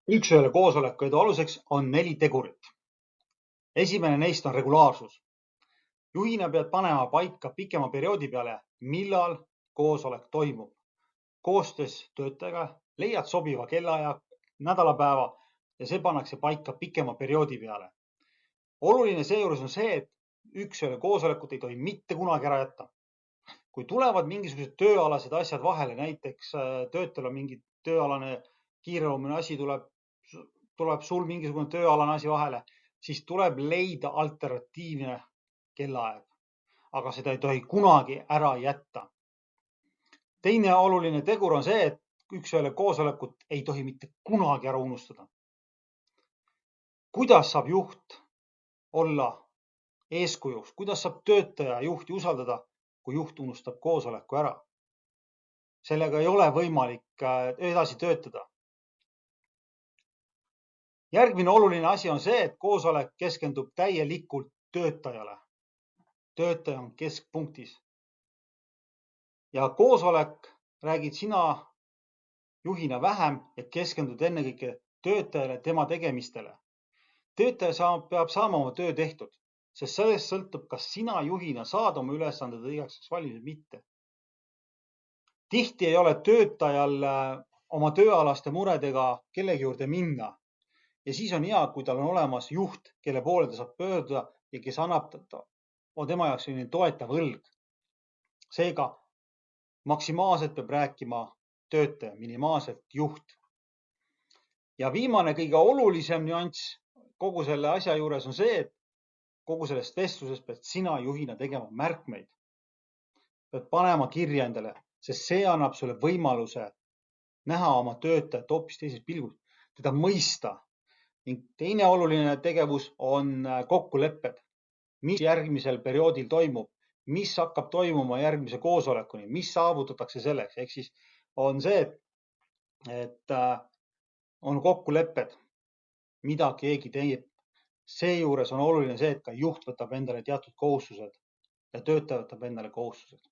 Üks-ühele koosoleku edu aluseks on 4 tegurit. Esimene neist on regulaarsus. Juhina pead panema paika pikema perioodi peale, millal koosolek toimub. Koostöös töötajaga leiad sobiva kellaaja, nädalapäeva ja see pannakse paika pikema perioodi peale. Oluline seejuures on see, et üks-ühele koosolekut ei tohi mitte kunagi ära jätta. Kui tulevad mingisugused tööalased asjad vahele, näiteks töötajal on mingi tööalane kiireloomuline asi, tuleb sul mingisugune tööalane asi vahele, siis tuleb leida alternatiivne kellaaeg. Aga seda ei tohi kunagi ära jätta. Teine oluline tegur on see, et üks-ühele koosolekut ei tohi mitte kunagi ära unustada. Kuidas saab juht olla eeskujuks? Kuidas saab töötaja juhti usaldada, kui juht unustab koosoleku ära? Sellega ei ole võimalik edasi töötada. Järgmine oluline asi on see, et koosolek keskendub täielikult töötajale. Töötaja on keskpunktis. Ja koosolek räägid sina juhina vähem ja keskendud ennekõike töötajale, tema tegemistele. Töötaja peab saama oma töö tehtud, sest sellest sõltub, kas sina juhina saad oma ülesanded õigeks valmis või mitte. Tihti ei ole töötajal oma tööalaste muredega kellegi juurde minna. Ja siis on hea, kui tal on olemas juht, kelle poole ta saab pöörduda ja kes annab tema jaoks selline toetav õlg. Seega maksimaalselt peab rääkima töötaja, minimaalselt juht. Ja viimane kõige olulisem nüanss kogu selle asja juures on see, et kogu sellest vestlusest pead sina juhina tegema märkmeid. Pead panema kirja endale, sest see annab sulle võimaluse näha oma töötajat hoopis teises pilgus, teda mõista. Ning teine oluline tegevus on kokkulepped, mis järgmisel perioodil toimub, mis hakkab toimuma järgmise koosolekuni, mis saavutatakse selleks. Ehk siis on see, et on kokkulepped, mida keegi teeb. Seejuures on oluline see, et ka juht võtab endale teatud kohustused ja töötaja võtab endale kohustused.